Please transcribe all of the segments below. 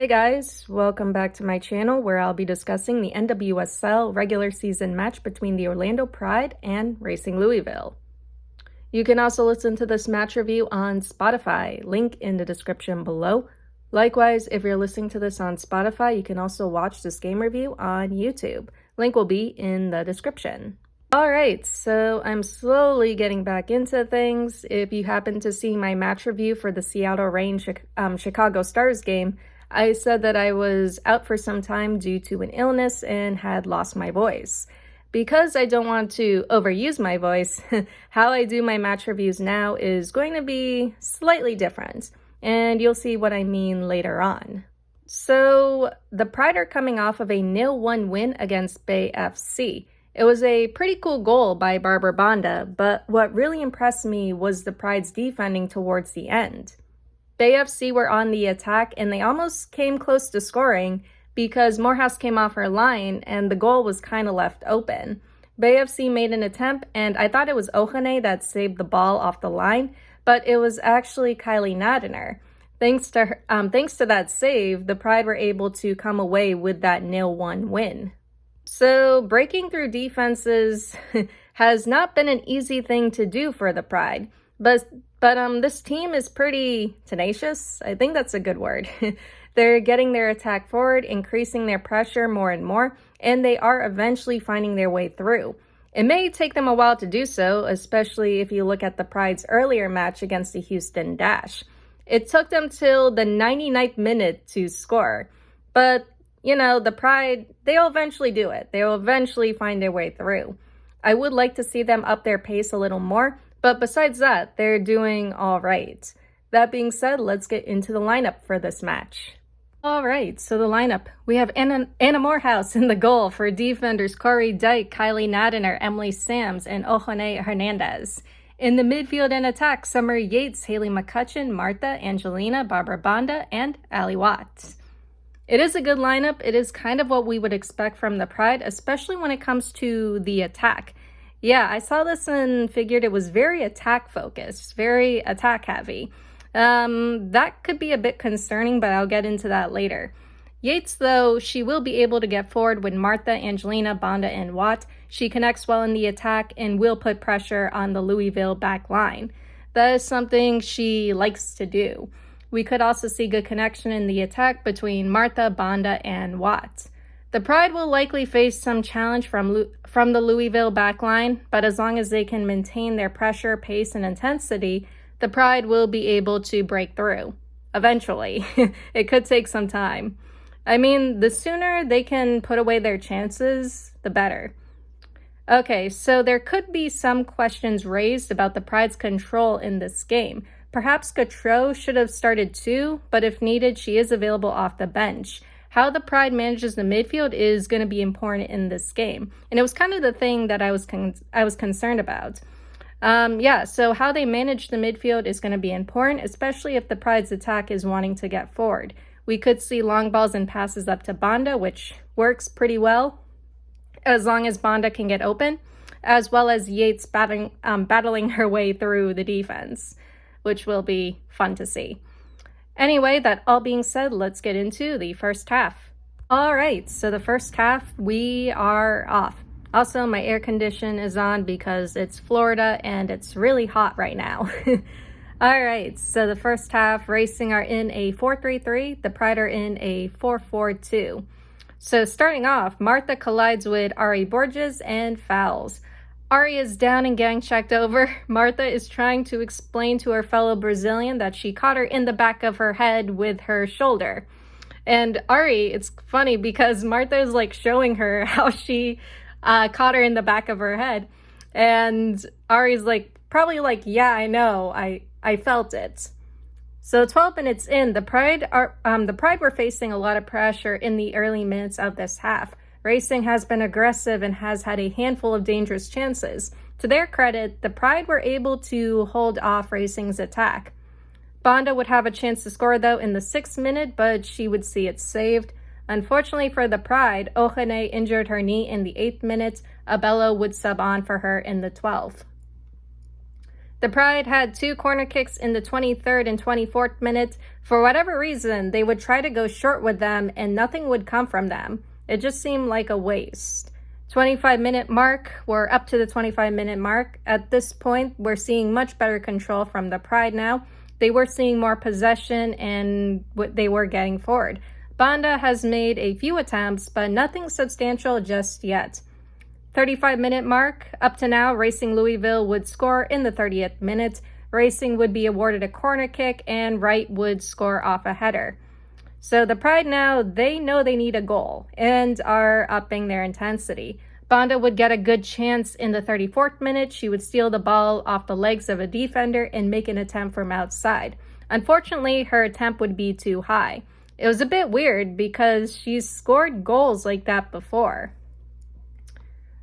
Hey guys, welcome back to my channel where I'll be discussing the NWSL Regular Season Match between the Orlando Pride and Racing Louisville. You can also listen to this match review on Spotify, link in the description below. Likewise, if you're listening to this on Spotify, you can also watch this game review on YouTube. Link will be in the description. Alright, so I'm slowly getting back into things. If you happen to see my match review for the Seattle Reign Chicago Stars game, I said that I was out for some time due to an illness and had lost my voice. Because I don't want to overuse my voice, how I do my match reviews now is going to be slightly different, and you'll see what I mean later on. So, the Pride are coming off of a 0-1 win against Bay FC. It was a pretty cool goal by Barbara Banda, but what really impressed me was the Pride's defending towards the end. Bay FC were on the attack and they almost came close to scoring because Morehouse came off her line and the goal was kind of left open. Bay FC made an attempt and I thought it was Ohane that saved the ball off the line, but it was actually Kylie Nadiner. Thanks to that save, the Pride were able to come away with that 0-1 win. So breaking through defenses has not been an easy thing to do for the Pride, but this team is pretty tenacious. I think that's a good word. They're getting their attack forward, increasing their pressure more and more, and they are eventually finding their way through. It may take them a while to do so, especially if you look at the Pride's earlier match against the Houston Dash. It took them till the 99th minute to score. But, you know, the Pride, they'll eventually do it. They'll eventually find their way through. I would like to see them up their pace a little more, but besides that, they're doing all right. That being said, let's get into the lineup for this match. All right, so the lineup. We have Anna Morehouse in the goal for defenders Corey Dyke, Kylie Nadiner, Emily Sams, and Ohane Hernandez. In the midfield and attack, Summer Yates, Haley McCutcheon, Martha, Angelina, Barbara Banda, and Ali Watts. It is a good lineup. It is kind of what we would expect from the Pride, especially when it comes to the attack. Yeah, I saw this and figured it was very attack-focused, very attack-heavy. That could be a bit concerning, but I'll get into that later. Yates, though, she will be able to get forward with Martha, Angelina, Banda, and Watt. She connects well in the attack and will put pressure on the Louisville back line. That is something she likes to do. We could also see good connection in the attack between Martha, Banda, and Watt. The Pride will likely face some challenge from the Louisville backline, but as long as they can maintain their pressure, pace, and intensity, the Pride will be able to break through. Eventually. It could take some time. I mean, the sooner they can put away their chances, the better. Okay, so there could be some questions raised about the Pride's control in this game. Perhaps Gautreau should have started too, but if needed, she is available off the bench. How the Pride manages the midfield is going to be important in this game. And it was kind of the thing that I was concerned about. So how they manage the midfield is going to be important, especially if the Pride's attack is wanting to get forward. We could see long balls and passes up to Banda, which works pretty well, as long as Banda can get open, as well as Yates battling her way through the defense, which will be fun to see. Anyway, that all being said, let's get into the first half. All right, so the first half, we are off. Also, my air condition is on because it's Florida and it's really hot right now. All right, so the first half, Racing are in a 4-3-3. The Pride are in a 4-4-2. So starting off, Martha collides with Ari Borges and fouls. Ari is down and gang checked over. Martha is trying to explain to her fellow Brazilian that she caught her in the back of her head with her shoulder. And Ari, it's funny because Martha is like showing her how she caught her in the back of her head. And Ari's like, probably like, yeah, I know, I felt it. So 12 minutes in, the Pride were facing a lot of pressure in the early minutes of this half. Racing has been aggressive and has had a handful of dangerous chances. To their credit, the Pride were able to hold off Racing's attack. Banda would have a chance to score, though, in the 6th minute, but she would see it saved. Unfortunately for the Pride, Ohane injured her knee in the 8th minute. Abello would sub on for her in the 12th. The Pride had 2 corner kicks in the 23rd and 24th minutes. For whatever reason, they would try to go short with them and nothing would come from them. It just seemed like a waste. 25-minute mark, we're up to the 25-minute mark. At this point, we're seeing much better control from the Pride now. They were seeing more possession and they were getting forward. Banda has made a few attempts, but nothing substantial just yet. 35-minute mark, up to now, Racing Louisville would score in the 30th minute. Racing would be awarded a corner kick and Wright would score off a header. So the Pride now, they know they need a goal and are upping their intensity. Banda would get a good chance in the 34th minute. She would steal the ball off the legs of a defender and make an attempt from outside. Unfortunately, her attempt would be too high. It was a bit weird because she's scored goals like that before.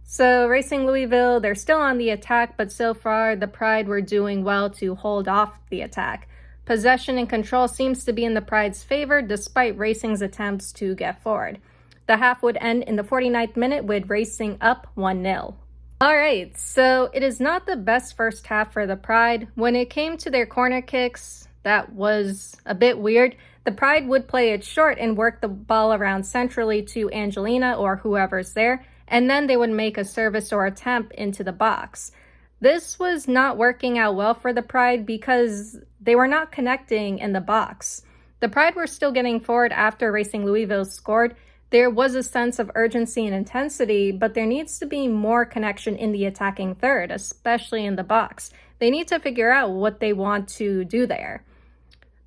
So Racing Louisville, they're still on the attack, but so far the Pride were doing well to hold off the attack. Possession and control seems to be in the Pride's favor despite Racing's attempts to get forward. The half would end in the 49th minute with Racing up 1-0. Alright, so it is not the best first half for the Pride. When it came to their corner kicks, that was a bit weird. The Pride would play it short and work the ball around centrally to Angelina or whoever's there, and then they would make a service or attempt into the box. This was not working out well for the Pride because they were not connecting in the box. The Pride were still getting forward after Racing Louisville scored. There was a sense of urgency and intensity, but there needs to be more connection in the attacking third, especially in the box. They need to figure out what they want to do there.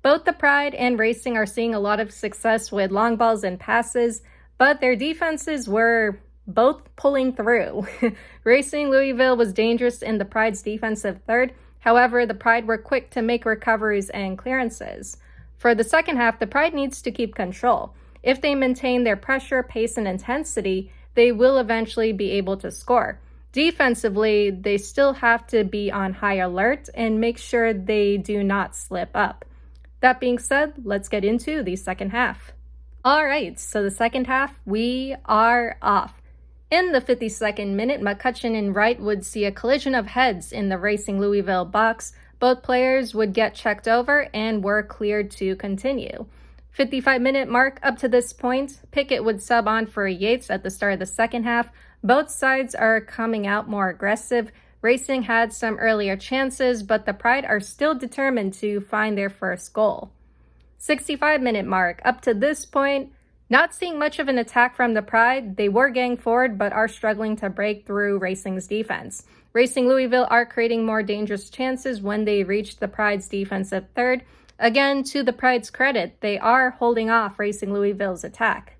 Both the Pride and Racing are seeing a lot of success with long balls and passes, but their defenses were both pulling through. Racing Louisville was dangerous in the Pride's defensive third. However, the Pride were quick to make recoveries and clearances. For the second half, the Pride needs to keep control. If they maintain their pressure, pace, and intensity, they will eventually be able to score. Defensively, they still have to be on high alert and make sure they do not slip up. That being said, let's get into the second half. All right, so the second half, we are off. In the 52nd minute, McCutcheon and Wright would see a collision of heads in the Racing Louisville box. Both players would get checked over and were cleared to continue. 55-minute mark, up to this point, Pickett would sub on for Yates at the start of the second half. Both sides are coming out more aggressive. Racing had some earlier chances, but the Pride are still determined to find their first goal. 65-minute mark, up to this point, not seeing much of an attack from the Pride. They were getting forward, but are struggling to break through Racing's defense. Racing Louisville are creating more dangerous chances when they reach the Pride's defensive third. Again, to the Pride's credit, they are holding off Racing Louisville's attack.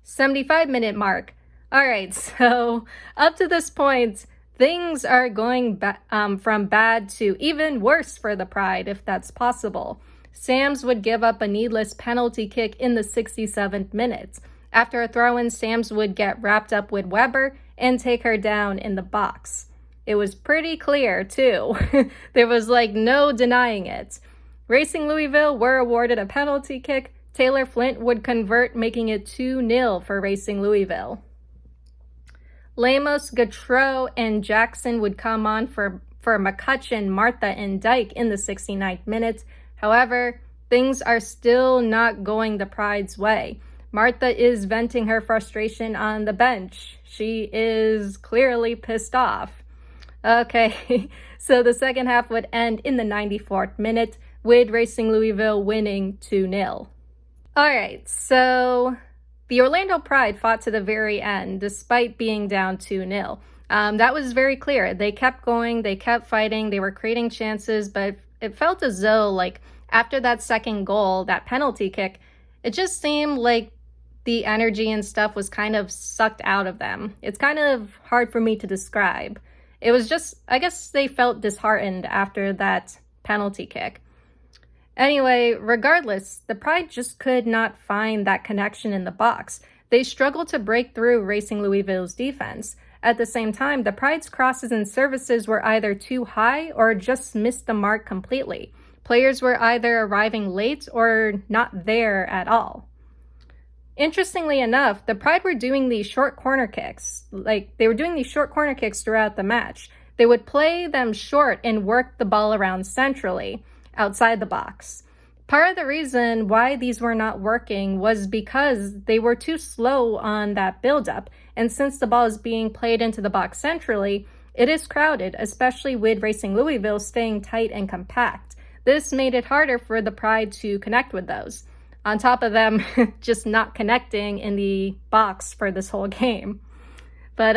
75-minute mark. All right, so up to this point, things are going from bad to even worse for the Pride, if that's possible. Sams would give up a needless penalty kick in the 67th minute. After a throw-in, Sams would get wrapped up with Weber and take her down in the box. It was pretty clear, too. There was no denying it. Racing Louisville were awarded a penalty kick. Taylor Flint would convert, making it 2-0 for Racing Louisville. Lemos, Gautreau, and Jackson would come on for McCutcheon, Martha, and Dyke in the 69th minute. However, things are still not going the Pride's way. Martha is venting her frustration on the bench. She is clearly pissed off. Okay, so the second half would end in the 94th minute with Racing Louisville winning 2-0. All right, so the Orlando Pride fought to the very end despite being down 2-0. That was very clear. They kept going, they kept fighting, they were creating chances, but it felt as though, after that second goal, that penalty kick, it just seemed like the energy and stuff was kind of sucked out of them. It's kind of hard for me to describe. It was just, I guess they felt disheartened after that penalty kick. Anyway, regardless, the Pride just could not find that connection in the box. They struggled to break through Racing Louisville's defense. At the same time, the Pride's crosses and services were either too high or just missed the mark completely. Players were either arriving late or not there at all. Interestingly enough, the Pride were doing these short corner kicks. They were doing these short corner kicks throughout the match. They would play them short and work the ball around centrally, outside the box. Part of the reason why these were not working was because they were too slow on that buildup, and since the ball is being played into the box centrally, it is crowded, especially with Racing Louisville staying tight and compact. This made it harder for the Pride to connect with those, on top of them just not connecting in the box for this whole game. But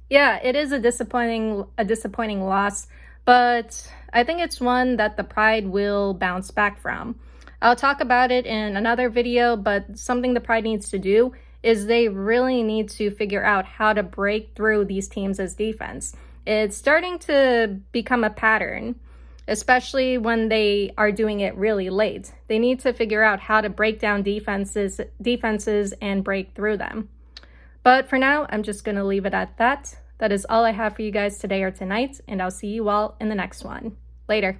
yeah, it is a disappointing loss, but I think it's one that the Pride will bounce back from. I'll talk about it in another video, but something the Pride needs to do is they really need to figure out how to break through these teams' defense. It's starting to become a pattern, especially when they are doing it really late. They need to figure out how to break down defenses and break through them. But for now, I'm just going to leave it at that. That is all I have for you guys today or tonight, and I'll see you all in the next one. Later.